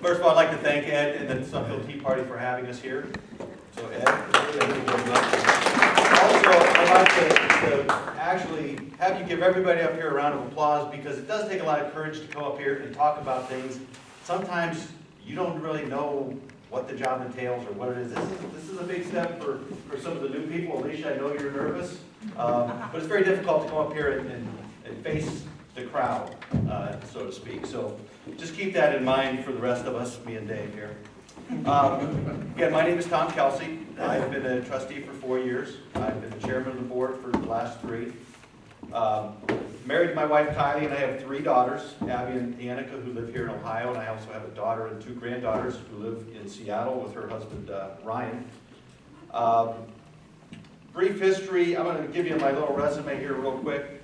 First of all, I'd like to thank Ed and the Suffield Tea Party for having us here. So Ed, thank you very much. Also, I'd like to actually have you give everybody up here a round of applause, because it does take a lot of courage to come up here and talk about things. Sometimes you don't really know what the job entails or what it is. This is a big step for some of the new people. Alicia, I know you're nervous, but it's very difficult to come up here and face the crowd, so to speak. So just keep that in mind for the rest of us, me and Dave here. Again, my name is Tom Calcei. I've been a trustee for 4 years. I've been the chairman of the board for the last 3. Married to my wife Kylie, and I have 3 daughters, Abby and Annika, who live here in Ohio, and I also have a daughter and 2 granddaughters who live in Seattle with her husband Ryan. Brief history, I'm going to give you my little resume here real quick.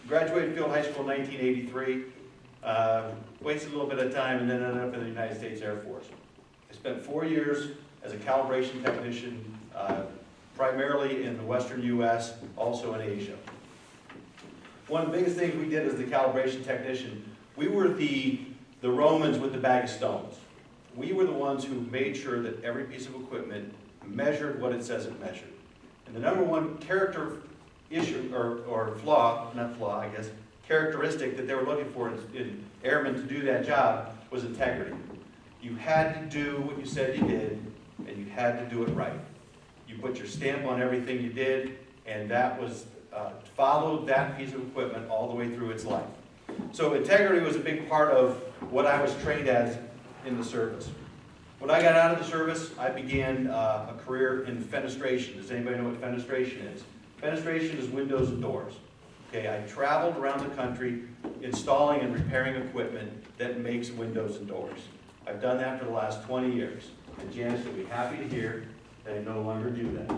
Graduated Field High School in 1983, wasted a little bit of time, and then ended up in the United States Air Force. I spent 4 years as a calibration technician, primarily in the western U.S., also in Asia. One of the biggest things we did as the calibration technician, we were the Romans with the bag of stones. We were the ones who made sure that every piece of equipment measured what it says it measured. And the number one character issue, or flaw, not flaw, I guess, characteristic that they were looking for in airmen to do that job was integrity. You had to do what you said you did, and you had to do it right. You put your stamp on everything you did, and that was followed that piece of equipment all the way through its life. So integrity was a big part of what I was trained as in the service. When I got out of the service, I began a career in fenestration. Does anybody know what fenestration is? Fenestration is windows and doors. Okay, I traveled around the country installing and repairing equipment that makes windows and doors. I've done that for the last 20 years. And Janice will be happy to hear that I no longer do that.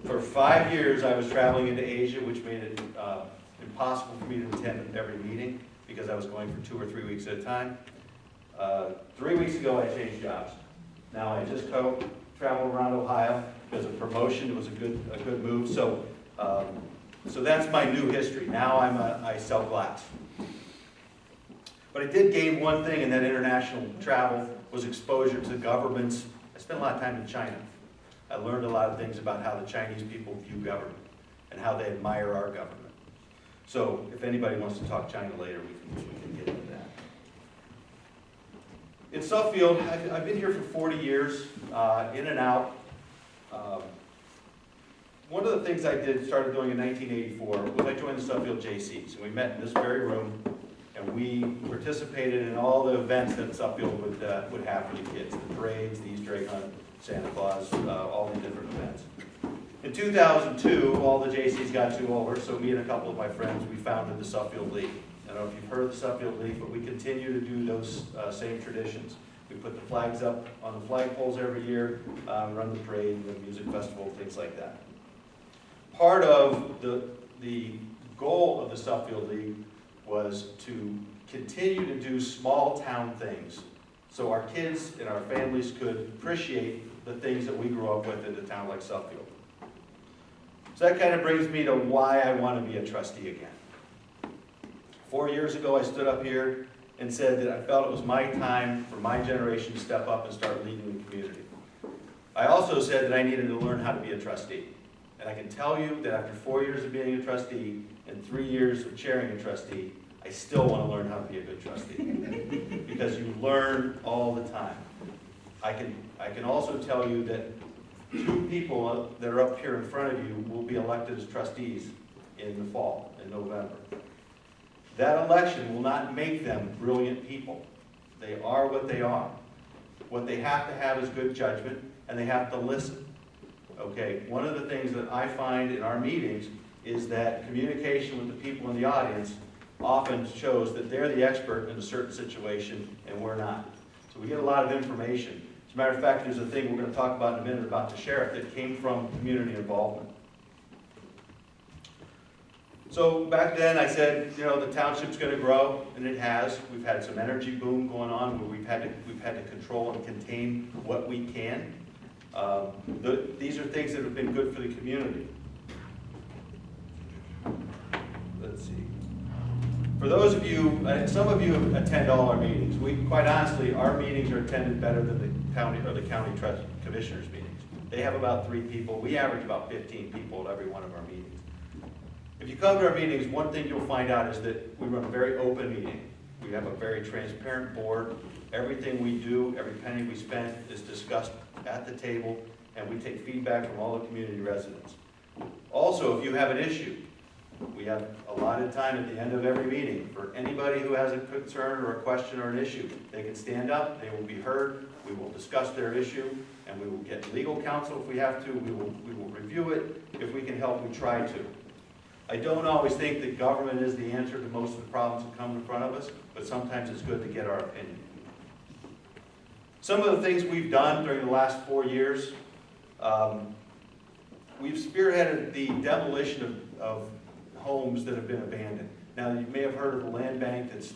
For 5 years, I was traveling into Asia, which made it impossible for me to attend every meeting because I was going for 2 or 3 weeks at a time. 3 weeks ago, I changed jobs. Now I just travel around Ohio because a promotion was a good move. So that's my new history. Now I sell glass. But I did gain one thing in that international travel was exposure to governments. I spent a lot of time in China. I learned a lot of things about how the Chinese people view government and how they admire our government. So if anybody wants to talk China later, we can get into that. In Suffield, I've been here for 40 years, in and out. One of the things I started doing in 1984 was I joined the Suffield JCs. And we met in this very room, and we participated in all the events that Suffield would have for the kids, the parades, the Easter egg hunt, Santa Claus, all the different events. In 2002, all the JCs got too over, so me and a couple of my friends, we founded the Suffield League. I don't know if you've heard of the Suffield League, but we continue to do those same traditions. We put the flags up on the flagpoles every year, run the parade, the music festival, things like that. Part of the goal of the Suffield League was to continue to do small town things so our kids and our families could appreciate the things that we grew up with in a town like Suffield. So that kind of brings me to why I want to be a trustee again. 4 years ago, I stood up here and said that I felt it was my time for my generation to step up and start leading the community. I also said that I needed to learn how to be a trustee. And I can tell you that after 4 years of being a trustee and 3 years of chairing a trustee, I still want to learn how to be a good trustee. Because you learn all the time. I can also tell you that 2 people that are up here in front of you will be elected as trustees in the fall, in November. That election will not make them brilliant people. They are what they are. What they have to have is good judgment, and they have to listen. Okay, one of the things that I find in our meetings is that communication with the people in the audience often shows that they're the expert in a certain situation and we're not. So we get a lot of information. As a matter of fact, there's a thing we're going to talk about in a minute about the sheriff that came from community involvement. So back then I said, you know, the township's going to grow, and it has. We've had some energy boom going on where we've had to control and contain what we can. These are things that have been good for the community. Let's see. For those of you, some of you attend all our meetings. Quite honestly, our meetings are attended better than the county or the county commissioners meetings. They have about 3 people. We average about 15 people at every one of our meetings. If you come to our meetings, one thing you'll find out is that we run a very open meeting. We have a very transparent board. Everything we do, every penny we spend is discussed at the table, and we take feedback from all the community residents. Also, if you have an issue, we have allotted time at the end of every meeting for anybody who has a concern or a question or an issue. They can stand up, they will be heard, we will discuss their issue, and we will get legal counsel if we have to. We will review it. If we can help, we try to. I don't always think that government is the answer to most of the problems that come in front of us, but sometimes it's good to get our opinion. Some of the things we've done during the last 4 years, we've spearheaded the demolition of homes that have been abandoned. Now, you may have heard of the land bank that's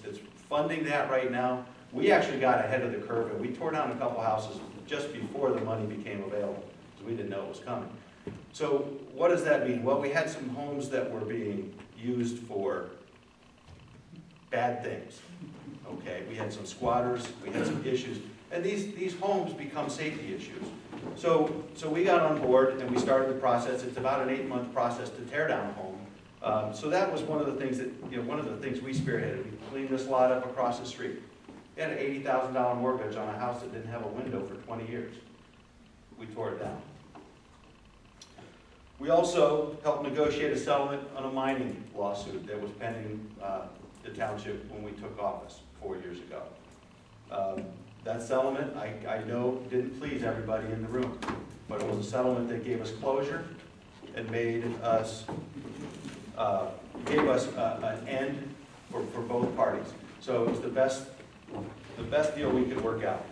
funding that right now. We actually got ahead of the curve, and we tore down a couple houses just before the money became available, so we didn't know it was coming. So what does that mean? Well, we had some homes that were being used for bad things. Okay, we had some squatters, we had some issues, and these homes become safety issues. So we got on board and we started the process. It's about an 8-month process to tear down a home. So that was one of the things that, one of the things we spearheaded. We cleaned this lot up across the street. We had an $80,000 mortgage on a house that didn't have a window for 20 years. We tore it down. We also helped negotiate a settlement on a mining lawsuit that was pending the township when we took office 4 years ago. That settlement, I know, didn't please everybody in the room, but it was a settlement that gave us closure and made us, gave us an end for both parties. So it was the best deal we could work out.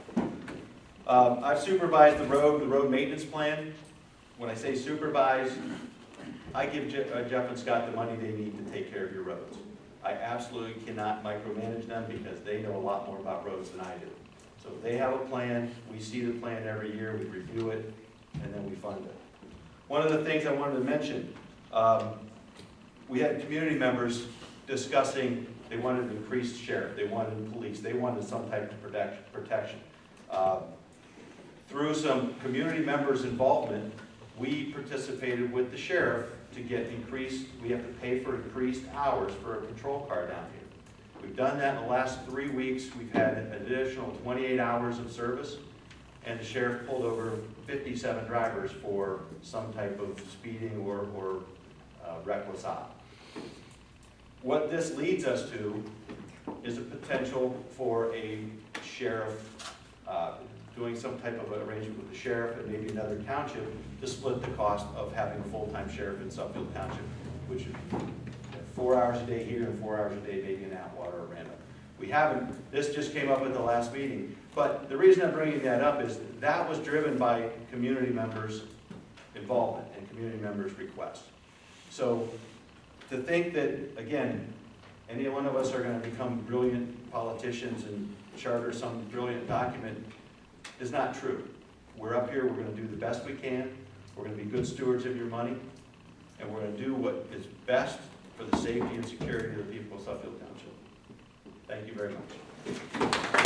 I've supervised the road maintenance plan. When I say supervise, I give Jeff and Scott the money they need to take care of your roads. I absolutely cannot micromanage them because they know a lot more about roads than I do. So they have a plan, we see the plan every year, we review it, and then we fund it. One of the things I wanted to mention, we had community members discussing they wanted increased sheriff, they wanted police, they wanted some type of protection. Through some community members' involvement, we participated with the sheriff to get increased, we have to pay for increased hours for a patrol car down here. We've done that in the last 3 weeks. We've had an additional 28 hours of service, and the sheriff pulled over 57 drivers for some type of speeding or reckless op. What this leads us to is a potential for a sheriff doing some type of arrangement with the sheriff and maybe another township to split the cost of having a full-time sheriff in Suffield Township, which would be 4 hours a day here and 4 hours a day maybe in Atwater or Randall. We haven't, this just came up at the last meeting, but the reason I'm bringing that up is that was driven by community members' involvement and community members' requests. So to think that, again, any one of us are going to become brilliant politicians and charter some brilliant document is not true. We're up here, we're going to do the best we can, we're going to be good stewards of your money, and we're going to do what is best for the safety and security of the people of Suffield Township. Thank you very much.